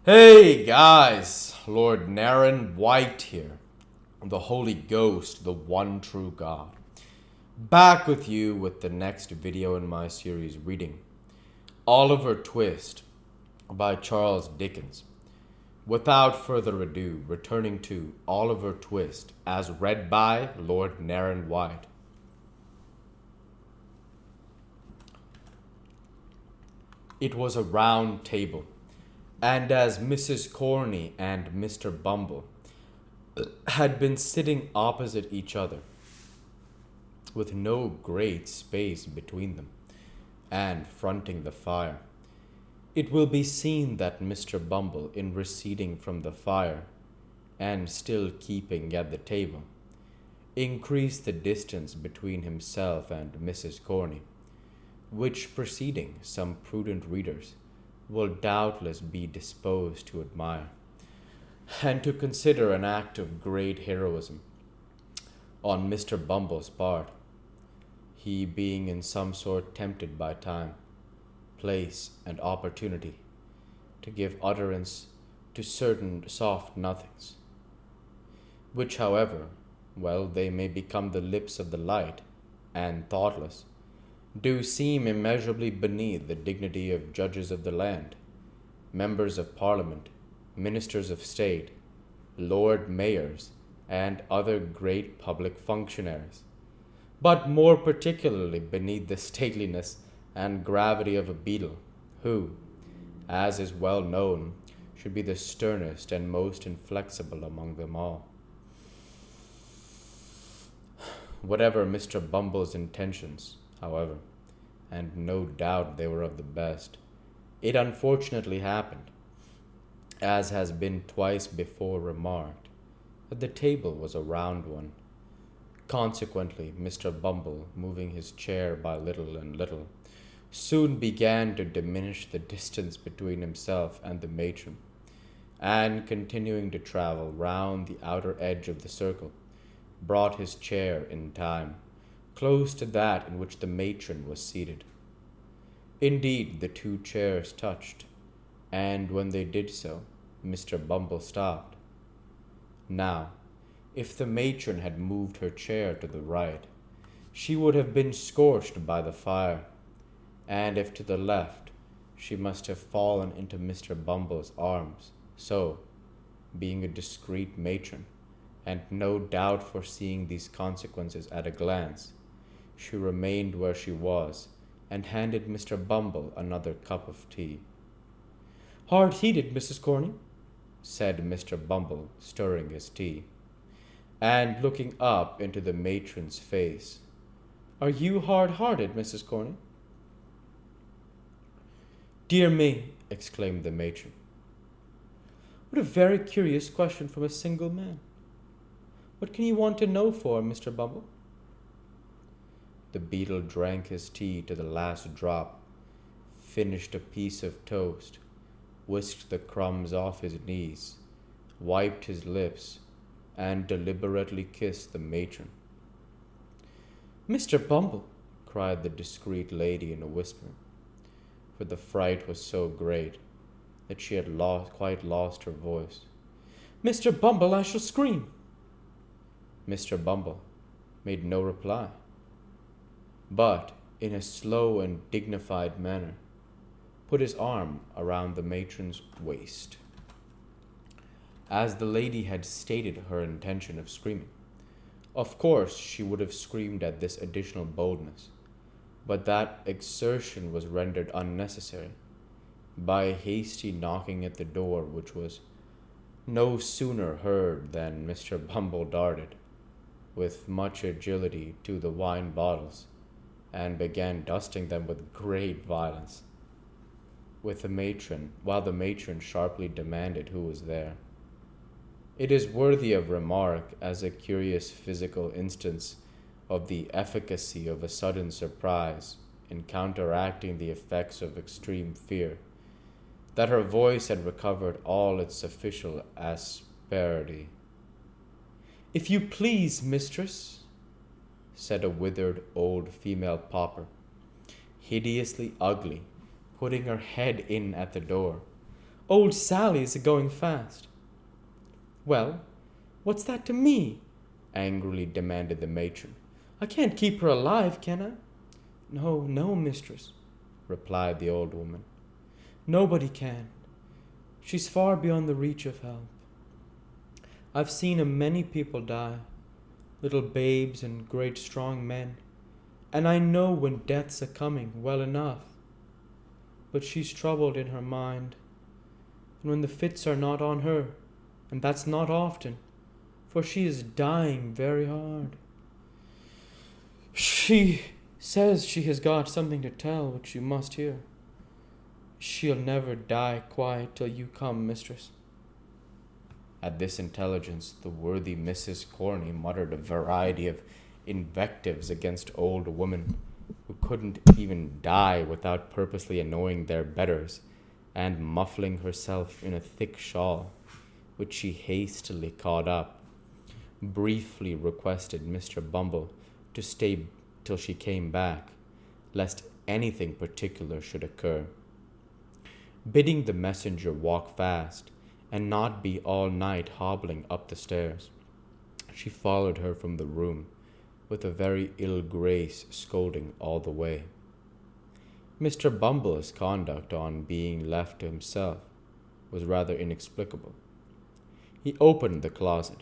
Hey guys, Lord Naren White here, the Holy Ghost, the one true God. Back with you with the next video in my series reading Oliver Twist by Charles Dickens. Without further ado, returning to Oliver Twist as read by Lord Naren White. It was a round table, and as Mrs. Corney and Mr. Bumble had been sitting opposite each other, with no great space between them, and fronting the fire, it will be seen that Mr. Bumble, in receding from the fire, and still keeping at the table, increased the distance between himself and Mrs. Corney, which proceeding some prudent readers will doubtless be disposed to admire, and to consider an act of great heroism on Mr. Bumble's part, he being in some sort tempted by time, place, and opportunity to give utterance to certain soft nothings, which, however well they may become the lips of the light and thoughtless, do seem immeasurably beneath the dignity of judges of the land, members of Parliament, ministers of state, lord mayors, and other great public functionaries, but more particularly beneath the stateliness and gravity of a beadle, who, as is well known, should be the sternest and most inflexible among them all. Whatever Mr. Bumble's intentions, however, and no doubt they were of the best, it unfortunately happened, as has been twice before remarked, that the table was a round one. Consequently, Mr. Bumble, moving his chair by little and little, soon began to diminish the distance between himself and the matron, and continuing to travel round the outer edge of the circle, brought his chair in time, close to that in which the matron was seated. Indeed, the two chairs touched, and when they did so, Mr. Bumble stopped. Now, if the matron had moved her chair to the right, she would have been scorched by the fire, and if to the left, she must have fallen into Mr. Bumble's arms. So, being a discreet matron, and no doubt foreseeing these consequences at a glance, she remained where she was, and handed Mr. Bumble another cup of tea. "Hard-heated, Mrs. Corney," said Mr. Bumble, stirring his tea, and looking up into the matron's face. "Are you hard-hearted, Mrs. Corney?" "Dear me," exclaimed the matron. "What a very curious question from a single man. What can you want to know for, Mr. Bumble?" The beadle drank his tea to the last drop, finished a piece of toast, whisked the crumbs off his knees, wiped his lips, and deliberately kissed the matron. "Mr. Bumble," cried the discreet lady in a whisper, for the fright was so great that she had quite lost her voice. "Mr. Bumble, I shall scream." Mr. Bumble made no reply, but, in a slow and dignified manner, put his arm around the matron's waist. As the lady had stated her intention of screaming, of course she would have screamed at this additional boldness, but that exertion was rendered unnecessary by a hasty knocking at the door, which was no sooner heard than Mr. Bumble darted, with much agility, to the wine bottles, and began dusting them with great violence, while the matron sharply demanded who was there. It is worthy of remark as a curious physical instance of the efficacy of a sudden surprise in counteracting the effects of extreme fear, that her voice had recovered all its official asperity. "If you please, mistress," said a withered old female pauper, hideously ugly, putting her head in at the door, Old Sally's a-going fast." "Well, what's that to me?" angrily demanded the matron. "I can't keep her alive, can I?" "No, no, mistress," replied the old woman. "Nobody can. She's far beyond the reach of help. I've seen a many people die, little babes and great strong men, and I know when death's a-coming well enough. But she's troubled in her mind, and when the fits are not on her, and that's not often, for she is dying very hard. She says she has got something to tell which you must hear. She'll never die quiet till you come, mistress." At this intelligence, the worthy Mrs. Corney muttered a variety of invectives against old women who couldn't even die without purposely annoying their betters, and muffling herself in a thick shawl, which she hastily caught up, briefly requested Mr. Bumble to stay till she came back, lest anything particular should occur. Bidding the messenger walk fast, and not be all night hobbling up the stairs, she followed her from the room, with a very ill grace scolding all the way. Mr. Bumble's conduct on being left to himself was rather inexplicable. He opened the closet,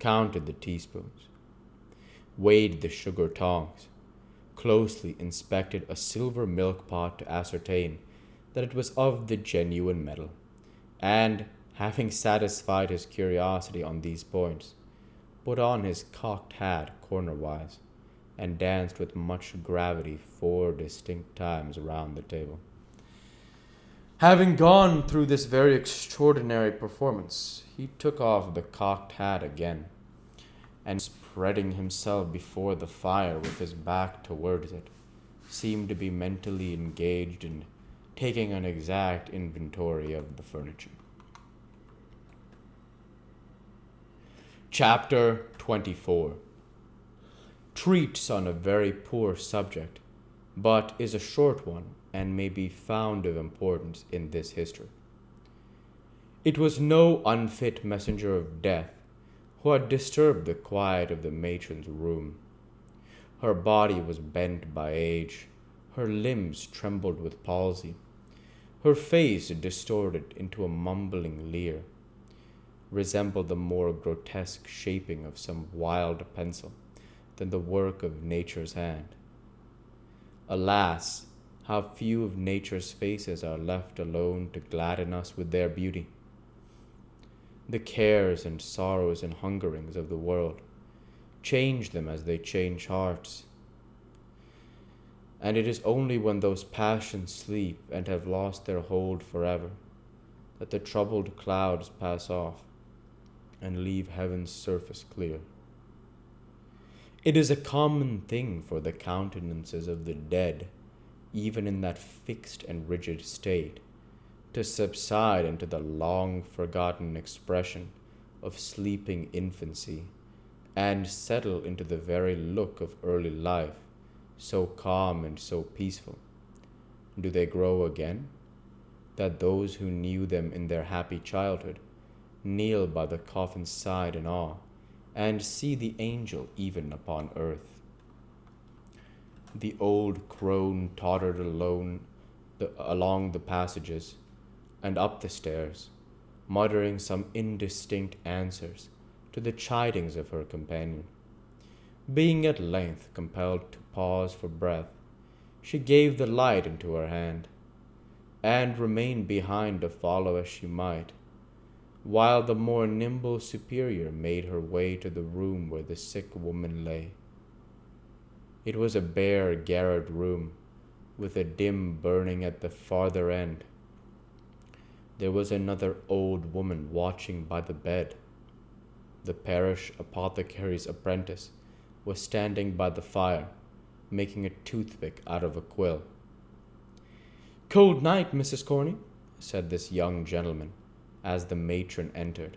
counted the teaspoons, weighed the sugar tongs, closely inspected a silver milk pot to ascertain that it was of the genuine metal, and, having satisfied his curiosity on these points, put on his cocked hat cornerwise, and danced with much gravity 4 distinct times around the table. Having gone through this very extraordinary performance, he took off the cocked hat again, and spreading himself before the fire with his back towards it, seemed to be mentally engaged in taking an exact inventory of the furniture. Chapter 24 treats on a very poor subject, but is a short one and may be found of importance in this history. It was no unfit messenger of death who had disturbed the quiet of the matron's room. Her body was bent by age, her limbs trembled with palsy, her face distorted into a mumbling leer, resembled the more grotesque shaping of some wild pencil than the work of nature's hand. Alas, how few of nature's faces are left alone to gladden us with their beauty! The cares and sorrows and hungerings of the world change them as they change hearts, and it is only when those passions sleep and have lost their hold forever that the troubled clouds pass off and leave heaven's surface clear. It is a common thing for the countenances of the dead, even in that fixed and rigid state, to subside into the long-forgotten expression of sleeping infancy, and settle into the very look of early life, so calm and so peaceful. Do they grow again, that those who knew them in their happy childhood kneel by the coffin's side in awe, and see the angel even upon earth? The old crone tottered along the passages and up the stairs, muttering some indistinct answers to the chidings of her companion. Being at length compelled to pause for breath, she gave the light into her hand, and remained behind to follow as she might, while the more nimble superior made her way to the room where the sick woman lay. It was a bare garret room, with a dim burning at the farther end. There was another old woman watching by the bed. The parish apothecary's apprentice was standing by the fire, making a toothpick out of a quill. "Cold night, Mrs. Corney," said this young gentleman, as the matron entered.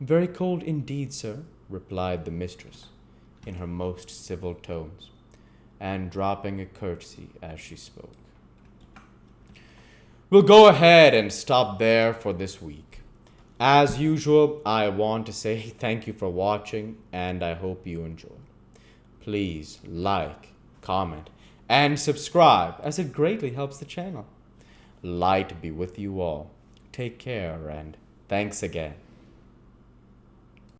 "Very cold indeed, sir," replied the mistress, in her most civil tones, and dropping a curtsy as she spoke. We'll go ahead and stop there for this week. As usual, I want to say thank you for watching and I hope you enjoyed. Please like, comment, and subscribe as it greatly helps the channel. Light be with you all. Take care and thanks again.